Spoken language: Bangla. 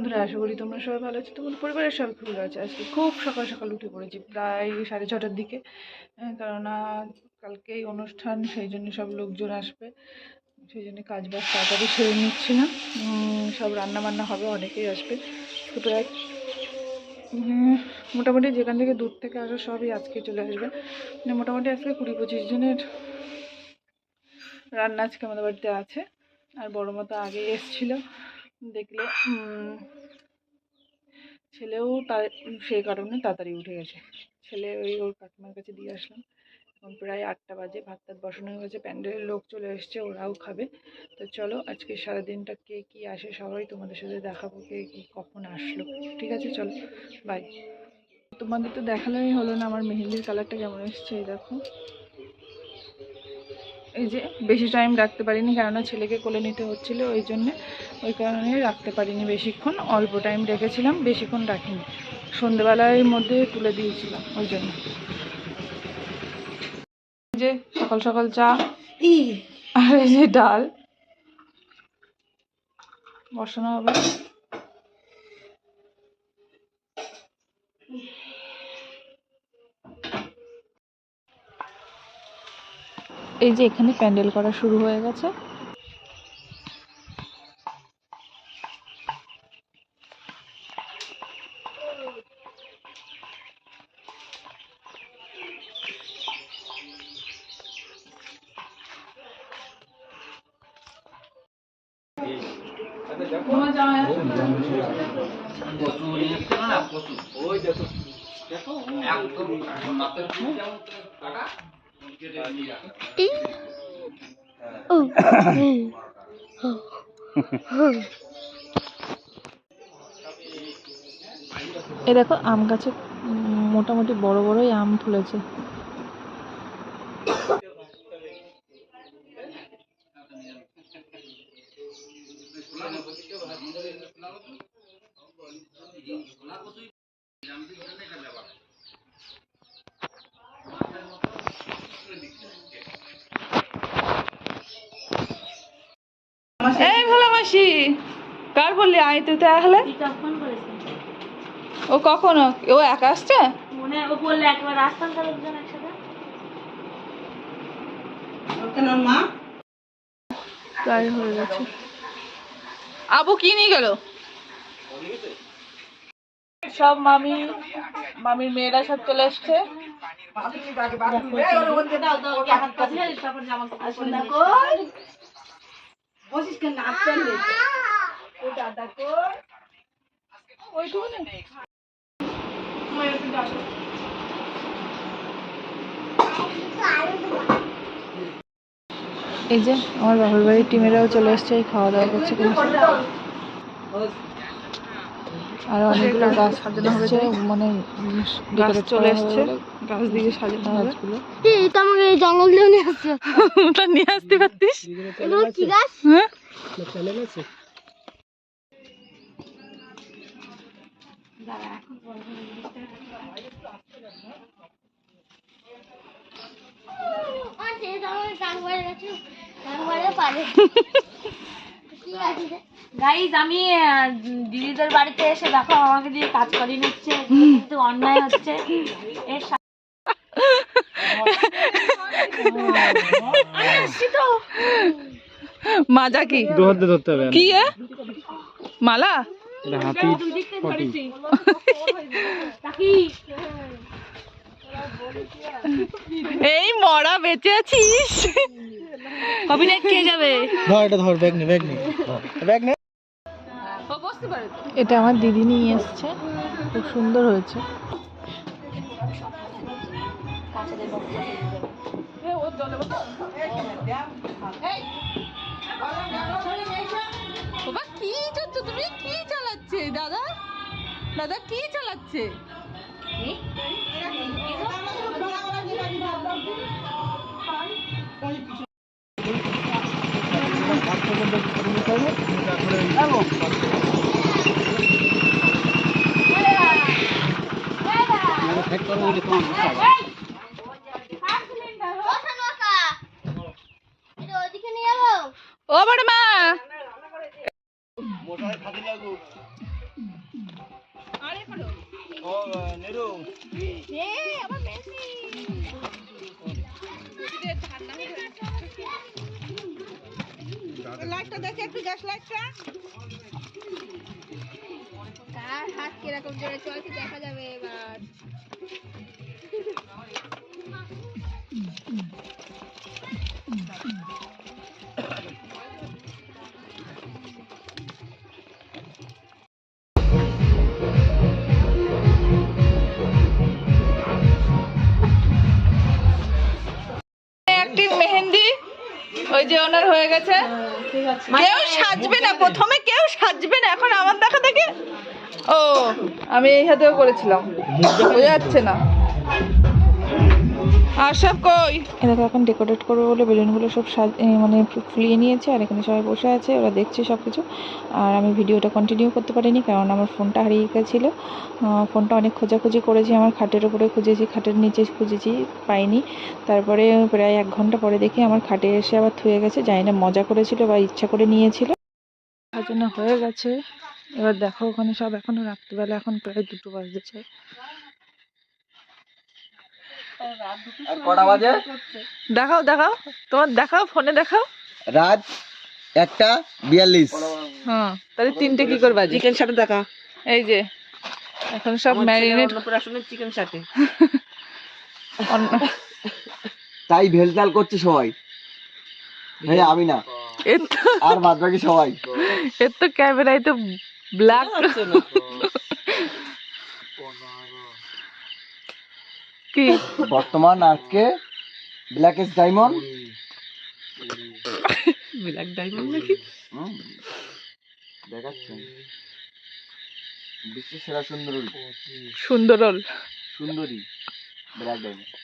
বন্ধুরা, আশা করি তোমরা সবাই ভালো আছো, তোমাদের পরিবারের সবাই খুব ভালো আছে। আজকে খুব সকাল সকাল উঠে পড়েছি, প্রায় 6:30টার দিকে। কেননা কালকেই অনুষ্ঠান, সেই জন্য সব লোকজন আসবে, সেই জন্য কাজ বাজ তাড়াতাড়ি সেরে নিচ্ছিলাম। সব রান্না বান্না হবে, অনেকেই আসবে। তো প্রায় মোটামুটি যেখান থেকে দূর থেকে আসো সবই আজকে চলে আসবে। মোটামুটি আজকে 20-25 জনের রান্না আজকে আমাদের বাড়িতে আছে। আর বড় মতো আগে এসেছিল, দেখলে ছেলেও তার সেই কারণে তাড়াতাড়ি উঠে গেছে। ছেলে ওর কাকিমার কাছে দিয়ে আসলাম। এখন প্রায় 8টা বাজে, ভাত টাত বসানো হয়ে গেছে, প্যান্ডেলের লোক চলে এসছে, ওরাও খাবে। তো চলো আজকে সারাদিনটা কে কি আসে সবাই তোমাদের সাথে দেখাবো, কে কি কখন আসলো। ঠিক আছে, চলো বাই। তোমাদের তো দেখালেই হলো না আমার মেহেন্দির কালারটা কেমন এসছে। এই দেখো, এই যে বেশি টাইম রাখতে পারিনি, কেননা ছেলেকে কোলে নিতে হচ্ছিল, ওই কারণে রাখতে পারিনি বেশিক্ষণ। অল্প টাইম রেখেছিলাম, বেশিক্ষণ রাখিনি। সন্ধেবেলার মধ্যে তুলে দিয়েছিলাম ওই জন্য। যে সকাল সকাল চা আর এই যে ডাল বসানো হবে। এই যে এখানে প্যান্ডেল করা শুরু হয়ে গেছে। এ দেখো, আম গাছে মোটামুটি বড় বড়ই আম ফুলেছে। এই ভালো মাসি, কার বললি আয় তুই? তাহলে ও কখন, ও একা আসছে? ও বললে একবার আসতাম তাহলে দুজন একসাথে। প্রায় হয়ে গেছে। আবু কি নিয়ে গেল? সব মামির মেয়েরা সব চলে এসছে। এই যে আমার বাবার বাড়ির টিমেরাও চলে এসছে, খাওয়া দাওয়া করছে। আর অনেকগুলো গাছ সাজানো হয়েছে, মানে গাছ চলে এসছে, গাছ দিয়ে সাজানো হবে। তো আমাকে জঙ্গল দিয়ে নিয়ে আসছে, ওটা নিয়ে আসতে পারতিস। এগুলো কি গাছ? হ্যাঁ, গাইস, আমি দিদিদের বাড়িতে এসে দেখো আমাকে দিয়ে কাজ করিয়ে নিচ্ছে, কিন্তু অন্যায় হচ্ছে। এর মাজা কি ধরতে হবে? কি মালা? এই মরা বেঁচে আছিস, কপিরাইট খেয়ে যাবে। এটা আমার দিদি নিয়ে এসছে, খুব সুন্দর হয়েছে। কি চাচ্ছ তুমি? কি চালাচ্ছে দাদা? দাদা কি চালাচ্ছে? ও বড় মা, লাইটটা দেখে একটু গ্যাস লাইটটা। কার হাত কিরকম জোরে চলছে দেখা যাবে এবার। একটি মেহেন্দি ওই যে ওনার হয়ে গেছে। ঠিক আছে কেউ সাজবে না, প্রথমে কেউ সাজবে না, এখন আমার দেখা দেখে। ও আমি এই হাতেও করেছিলাম, বোঝা যাচ্ছে না। আর সব কই এটাকে এখন ডেকোরেট করবে বলে বেলুনগুলো সব মানে ফুলিয়ে নিয়েছে, আর এখানে সবাই বসে আছে, ওরা দেখছে সব কিছু। আর আমি ভিডিওটা কন্টিনিউ করতে পারিনি কারণ আমার ফোনটা হারিয়ে গেছিলো। ফোনটা অনেক খোঁজাখুঁজি করেছি, আমার খাটের উপরে খুঁজেছি, খাটের নিচে খুঁজেছি, পাইনি। তারপরে প্রায় 1 ঘন্টা পরে দেখি আমার খাটে এসে আবার থুয়ে গেছে, জানি না মজা করেছিল বা ইচ্ছা করে নিয়েছিল। তার জন্য হয়ে গেছে। এবার দেখো ওখানে সব এখনো রাত্রিবেলা, এখন প্রায় 2টো বাজছে। আর কটা বাজে? দেখাও দেখাও, তোমার দেখাও, ফোনে দেখাও। রাত 1:42। হ্যাঁ, তাহলে 3টে কি করে বাজে? চিকেন সাথে দেখা। এই যে এখন সব ম্যারিনেট চিকেন সাথে তাই ভেলতাল করছে সবাই। ভাই আমি না, আর বাদ বাকি সবাই। এর তো ক্যামেরায় তো ব্ল্যাক। কি বর্তমান আজকে ব্ল্যাকেস্ট ডায়মন্ড। ব্ল্যাক ডায়মন্ড নাকি? দেখাচ্ছেন বিশ্বের সেরা সুন্দরী সুন্দরল সুন্দরী ব্ল্যাক ডায়মন্ড।